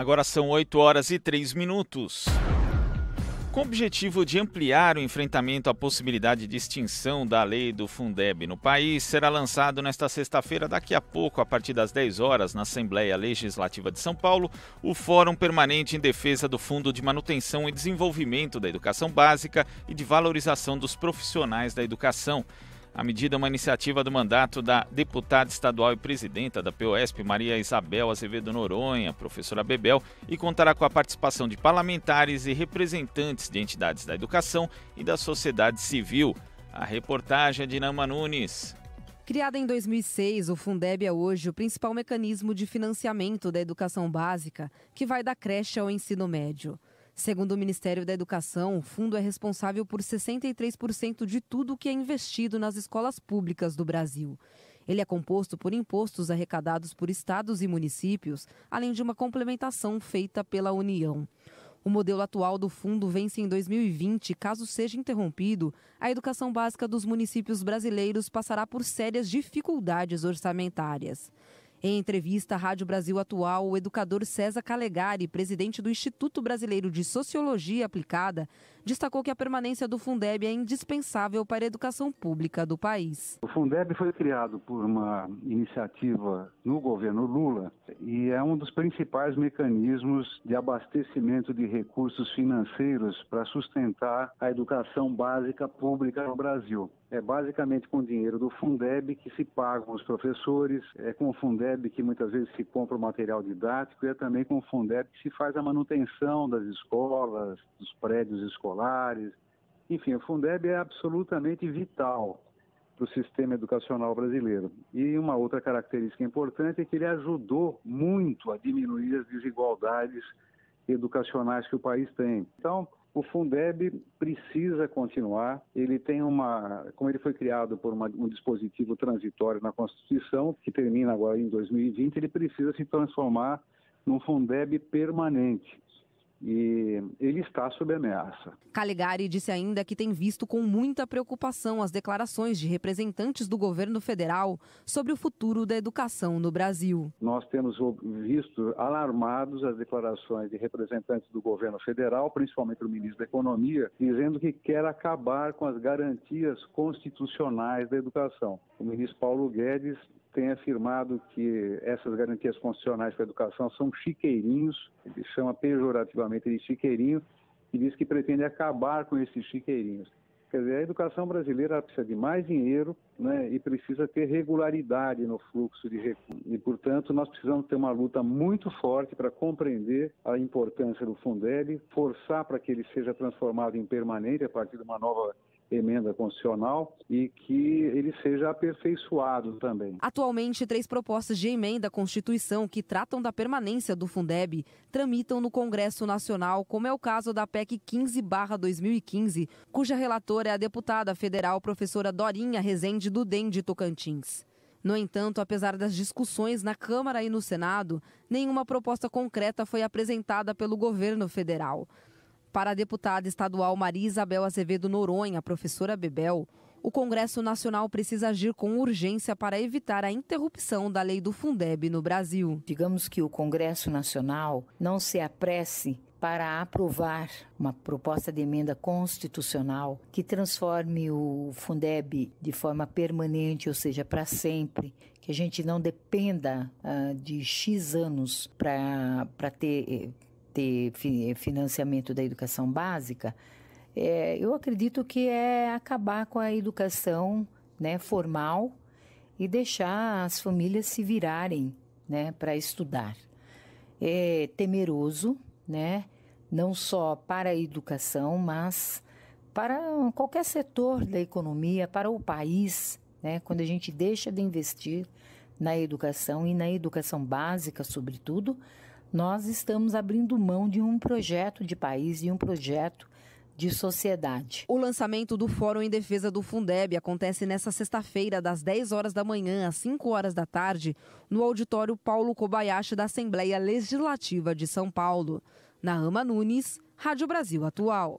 Agora são 8h03. Com o objetivo de ampliar o enfrentamento à possibilidade de extinção da lei do Fundeb no país, será lançado nesta sexta-feira, daqui a pouco, a partir das 10 horas, na Assembleia Legislativa de São Paulo, o Fórum Permanente em Defesa do Fundo de Manutenção e Desenvolvimento da Educação Básica e de Valorização dos Profissionais da Educação. A medida é uma iniciativa do mandato da deputada estadual e presidenta da POSP, Maria Isabel Azevedo Noronha, professora Bebel, e contará com a participação de parlamentares e representantes de entidades da educação e da sociedade civil. A reportagem é de Nama Nunes. Criada em 2006, o Fundeb é hoje o principal mecanismo de financiamento da educação básica, que vai da creche ao ensino médio. Segundo o Ministério da Educação, o fundo é responsável por 63% de tudo o que é investido nas escolas públicas do Brasil. Ele é composto por impostos arrecadados por estados e municípios, além de uma complementação feita pela União. O modelo atual do fundo vence em 2020. Caso seja interrompido, a educação básica dos municípios brasileiros passará por sérias dificuldades orçamentárias. Em entrevista à Rádio Brasil Atual, o educador César Calegari, presidente do Instituto Brasileiro de Sociologia Aplicada, destacou que a permanência do Fundeb é indispensável para a educação pública do país. O Fundeb foi criado por uma iniciativa no governo Lula e é um dos principais mecanismos de abastecimento de recursos financeiros para sustentar a educação básica pública no Brasil. É basicamente com o dinheiro do Fundeb que se pagam os professores, é com o Fundeb que muitas vezes se compra o material didático e é também com o Fundeb que se faz a manutenção das escolas, dos prédios escolares. Enfim, o Fundeb é absolutamente vital para o sistema educacional brasileiro. E uma outra característica importante é que ele ajudou muito a diminuir as desigualdades educacionais que o país tem. Então, o Fundeb precisa continuar, ele tem como ele foi criado por um dispositivo transitório na Constituição, que termina agora em 2020, ele precisa se transformar num Fundeb permanente. E ele está sob ameaça. Calegari disse ainda que tem visto com muita preocupação as declarações de representantes do governo federal sobre o futuro da educação no Brasil. Nós temos visto alarmados as declarações de representantes do governo federal, principalmente o ministro da Economia, dizendo que quer acabar com as garantias constitucionais da educação. O ministro Paulo Guedes tem afirmado que essas garantias constitucionais para a educação são chiqueirinhos, ele chama pejorativamente de chiqueirinho, e diz que pretende acabar com esses chiqueirinhos. Quer dizer, a educação brasileira precisa de mais dinheiro, né, e precisa ter regularidade no fluxo de recursos. E, portanto, nós precisamos ter uma luta muito forte para compreender a importância do Fundeb, forçar para que ele seja transformado em permanente a partir de uma nova emenda constitucional e que ele seja aperfeiçoado também. Atualmente, 3 propostas de emenda à Constituição que tratam da permanência do Fundeb tramitam no Congresso Nacional, como é o caso da PEC 15/2015, cuja relatora é a deputada federal professora Dorinha Rezende do DEM de Tocantins. No entanto, apesar das discussões na Câmara e no Senado, nenhuma proposta concreta foi apresentada pelo governo federal. Para a deputada estadual Maria Isabel Azevedo Noronha, professora Bebel, o Congresso Nacional precisa agir com urgência para evitar a interrupção da lei do Fundeb no Brasil. Digamos que o Congresso Nacional não se apresse para aprovar uma proposta de emenda constitucional que transforme o Fundeb de forma permanente, ou seja, para sempre, que a gente não dependa de X anos para ter financiamento da educação básica. Eu acredito que é acabar com a educação, né, formal e deixar as famílias se virarem, né, para estudar. É temeroso, né, não só para a educação, mas para qualquer setor da economia, para o país, né, quando a gente deixa de investir na educação e na educação básica, sobretudo, nós estamos abrindo mão de um projeto de país e um projeto de sociedade. O lançamento do Fórum em Defesa do Fundeb acontece nesta sexta-feira, das 10 horas da manhã às 5 horas da tarde, no auditório Paulo Kobayashi da Assembleia Legislativa de São Paulo. Nama Nunes, Rádio Brasil Atual.